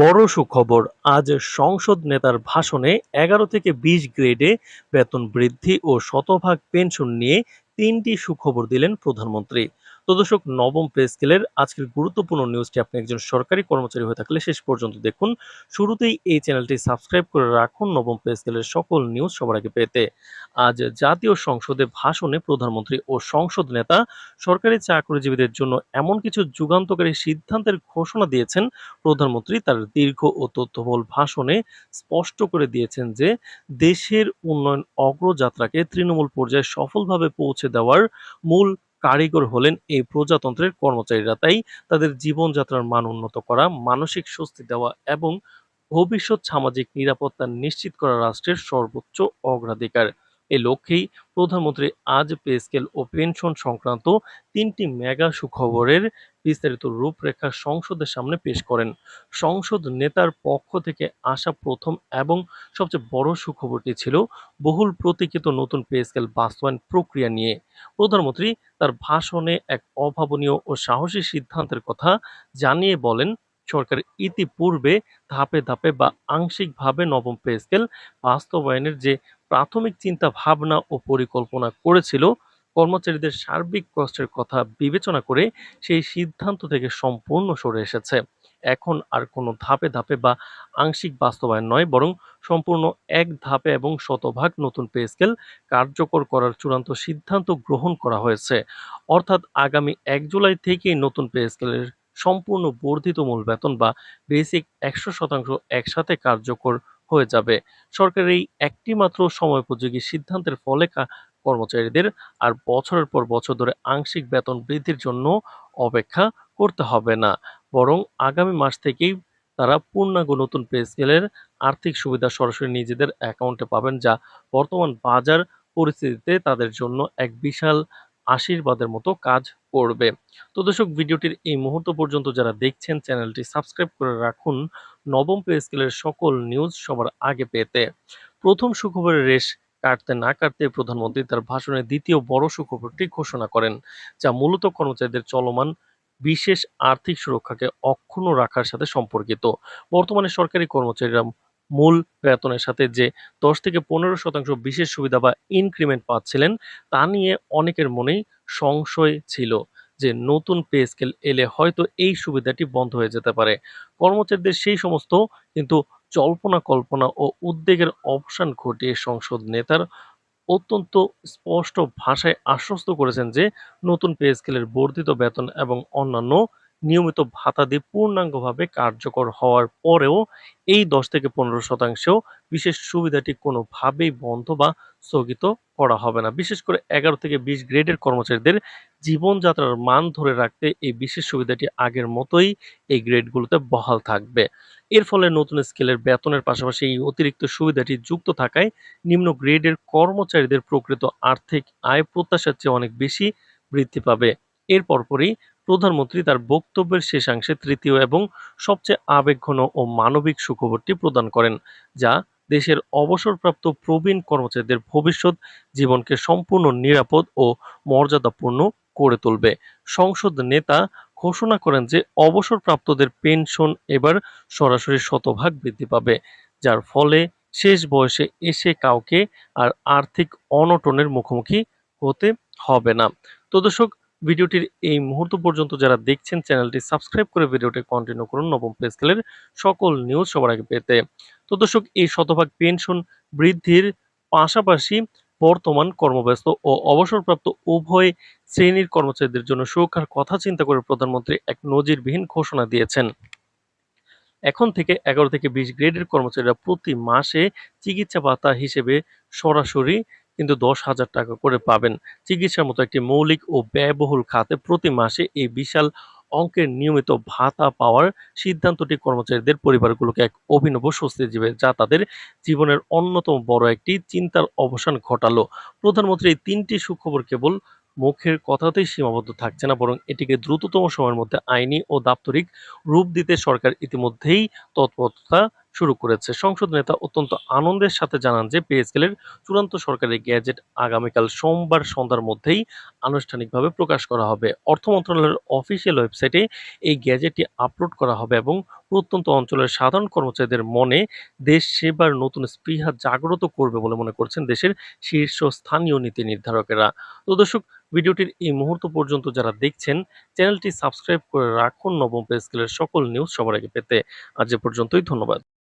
বড় সুখবর, আজ সংসদ নেতার ভাষণে ১১ থেকে ২০ গ্রেডে বেতন বৃদ্ধি ও শতভাগ পেনশন নিয়ে ৩টি সুখবর দিলেন প্রধানমন্ত্রী। তো দর্শক, নবম পে স্কেলের আজকের গুরুত্বপূর্ণ নিউজটি আপনি একজন সরকারি কর্মচারী হয়ে থাকলে শেষ পর্যন্ত দেখুন। শুরুতেই এই চ্যানেলটি সাবস্ক্রাইব করে রাখুন নবম পে স্কেলের সকল নিউজ সবার আগে পেতে। আজ জাতীয় সংসদে ভাষণে প্রধানমন্ত্রী ও সংসদ নেতা সরকারি চাকরিজীবীদের জন্য এমন কিছু যুগান্তকারী সিদ্ধান্তের ঘোষণা দিয়েছেন। প্রধানমন্ত্রী তার দীর্ঘ ও তথ্যবহুল ভাষণে স্পষ্ট করে দিয়েছেন যে দেশের উন্নয়ন অগ্রযাত্রাকে তৃণমূল পর্যায়ে সফলভাবে পৌঁছে দেওয়ার মূল কারিগর হলেন এই প্রজাতন্ত্রের কর্মচারীরা। তাই তাদের জীবনযাত্রার মান উন্নত করা, মানসিক স্বস্তি দেওয়া এবং ভবিষ্যৎ সামাজিক নিরাপত্তা নিশ্চিত করা রাষ্ট্রের সর্বোচ্চ অগ্রাধিকার। এই লক্ষ্যেই প্রধানমন্ত্রী আজ পে স্কেল ও পেনশন সংক্রান্ত ৩টি মেগা সুখবরের বিস্তারিত রূপরেখা সংসদের সামনে পেশ করেন। সংসদ নেতার পক্ষ থেকে আসা প্রথম এবং সবচেয়ে বড় সুখবরটি ছিল বহুল প্রতীক্ষিত নতুন পে স্কেল বাস্তবায়ন প্রক্রিয়া নিয়ে। প্রধানমন্ত্রী তার ভাষণে এক অভাবনীয় ও সাহসী সিদ্ধান্তের কথা জানিয়ে বলেন, সরকার ইতিপূর্বে ধাপে ধাপে বা আংশিকভাবে নবম পে স্কেল বাস্তবায়নের যে প্রাথমিক চিন্তা ভাবনা ও পরিকল্পনা করেছিল, কর্মচারীদের সার্বিক কষ্টের কথা বিবেচনা করে সেই সিদ্ধান্ত থেকে সম্পূর্ণ সরে এসেছে। এখন আর কোনো ধাপে ধাপে বা আংশিক বাস্তবায়ন নয়, বরং সম্পূর্ণ এক ধাপে এবং শতভাগ নতুন পে স্কেল কার্যকর করার চূড়ান্ত সিদ্ধান্ত গ্রহণ করা হয়েছে। অর্থাৎ আগামী ১ জুলাই থেকেই নতুন পে স্কেলের সম্পূর্ণ বর্ধিত মূল বেতন বা বেসিক ১০০% একসাথে কার্যকর হয়ে যাবে। সরকারের এই একটি মাত্র সময়োপযোগী সিদ্ধান্তের ফলে কর্মচারীদের আর বছরের পর বছর ধরে আংশিক বেতন বৃদ্ধির জন্য অপেক্ষা করতে হবে না, বরং আগামী মাস থেকেই তারা পূর্ণাঙ্গ নতুন পে স্কেলের আর্থিক সুবিধা সরাসরি নিজেদের অ্যাকাউন্টে পাবেন, যা বর্তমান বাজার পরিস্থিতিতে তাদের জন্য এক বিশাল আশীর্বাদের মতো কাজ করবে। তো দর্শক, ভিডিওটির এই মুহূর্ত পর্যন্ত যারা দেখছেন, চ্যানেলটি সাবস্ক্রাইব করে রাখুন নবম পে স্কেলের সকল নিউজ সবার আগে পেতে। প্রথম সুখবরের রেশ কাটতে না কাটতে প্রধানমন্ত্রী তার ভাষণে দ্বিতীয় বড় সুখবরটি ঘোষণা করেন, যা মূলত কর্মচারীদের চলমান বিশেষ আর্থিক সুরক্ষাকে অক্ষুণ্ণ রাখার সাথে সম্পর্কিত। বর্তমানে সরকারি কর্মচারীরা মূল বেতনের সাথে যে ১০ থেকে ১৫% বিশেষ সুবিধা বা ইনক্রিমেন্ট পাচ্ছিলেন, তা নিয়ে অনেকের মনেই সংশয় ছিল যে নতুন পে স্কেল এলে হয়তো এই সুবিধাটি বন্ধ হয়ে যেতে পারে। কর্মচারীদের সেই সমস্ত কিন্তু জল্পনা কল্পনা ও উদ্বেগের অবসান ঘটিয়ে সংসদ নেতার অত্যন্ত স্পষ্ট ভাষায় আশ্বস্ত করেছেন যে নতুন পে স্কেলের বর্ধিত বেতন এবং অন্যান্য নিয়মিত ভাতাদি পূর্ণাঙ্গভাবে কার্যকর হওয়ার পরেও এই ১০ থেকে ১৫% বিশেষ সুবিধাটি কোনোভাবেই বন্ধ বা স্থগিত করা হবে না। বিশেষ করে ১১ থেকে ২০ গ্রেডের কর্মচারীদের জীবনযাত্রার মান ধরে রাখতে এই বিশেষ সুবিধাটি আগের মতোই এই গ্রেডগুলোতে বহাল থাকবে। এর ফলে নতুন স্কেলের বেতনের পাশাপাশি এই অতিরিক্ত সুবিধাটি যুক্ত থাকায় নিম্ন গ্রেডের কর্মচারীদের প্রকৃত আর্থিক আয় প্রত্যাশার চেয়ে অনেক বেশি বৃদ্ধি পাবে। এর পরপরই প্রধানমন্ত্রী তার বক্তব্যের শেষাংশে তৃতীয় এবং সবচেয়ে আবেগঘন ও মানবিক সুখবরটি প্রদান করেন, যা দেশের অবসরপ্রাপ্ত প্রবীণ কর্মচারীদের ভবিষ্যৎ জীবনকে সম্পূর্ণ নিরাপদ ও মর্যাদাপূর্ণ করে তুলবে। সংসদ নেতা ঘোষণা করেন যে অবসরপ্রাপ্তদের পেনশন এবার সরাসরি শতভাগ বৃদ্ধি পাবে, যার ফলে শেষ বয়সে এসে কাউকে আর আর্থিক অনটনের মুখোমুখি হতে হবে না। তো দর্শক, ভিডিওটির এই মুহূর্ত পর্যন্ত যারা দেখছেন, চ্যানেলটি সাবস্ক্রাইব করে ভিডিওটি কন্টিনিউ করুন নবম পে স্কেলের সকল নিউজ সবার আগে পেতে। তো দর্শক, এই শতভাগ পেনশন বৃদ্ধির পাশাপাশি বর্তমান কর্মব্যস্ত ও অবসরপ্রাপ্ত উভয় শ্রেণীর কর্মচারীদের জন্য সুরক্ষার কথা চিন্তা করে প্রধানমন্ত্রী এক নজিরবিহীন ঘোষণা দিয়েছেন। এখন থেকে ১১ থেকে ২০ গ্রেডের কর্মচারীরা প্রতি মাসে চিকিৎসা ভাতা হিসেবে সরাসরি কিন্তু ১০,০০০ টাকা করে পাবেন। চিকিৎসার মতো একটি মৌলিক ও ব্যয়বহুল খাতে প্রতি মাসে এই বিশাল অঙ্কের নিয়মিত ভাতা পাওয়ার সিদ্ধান্তটি কর্মচারীদের পরিবারগুলোকে এক অভিনব স্বস্তি দিবে, যা তাদের জীবনের অন্যতম বড় একটি চিন্তার অবসান ঘটালো। প্রধানমন্ত্রী এই ৩টি সুখবর কেবল মুখের কথাতেই সীমাবদ্ধ থাকছে না, বরং এটিকে দ্রুততম সময়ের মধ্যে আইনি ও দাপ্তরিক রূপ দিতে সরকার ইতিমধ্যেই তৎপরতা শুরু করেছে। সংসদ নেতা অত্যন্ত আনন্দের সাথে জানান যে পে স্কেলের চূড়ান্ত সরকারি গেজেট আগামীকাল সোমবার সন্ধ্যার মধ্যেই আনুষ্ঠানিকভাবে প্রকাশ করা হবে। অর্থ মন্ত্রণালয়ের অফিসিয়াল ওয়েবসাইটে এই গেজেটটি আপলোড করা হবে এবং প্রত্যন্ত অঞ্চলের সাধারণ কর্মচারীদের মনে দেশ সেবার নতুন স্পৃহা জাগ্রত করবে বলে মনে করছেন দেশের শীর্ষস্থানীয় নীতি নির্ধারকেরা। তো দর্শক, ভিডিওটির এই মুহূর্ত পর্যন্ত যারা দেখছেন, চ্যানেলটি সাবস্ক্রাইব করে রাখুন নবম পে স্কেলের সকল নিউজ সবার আগে পেতে। আজ এ পর্যন্তই, ধন্যবাদ।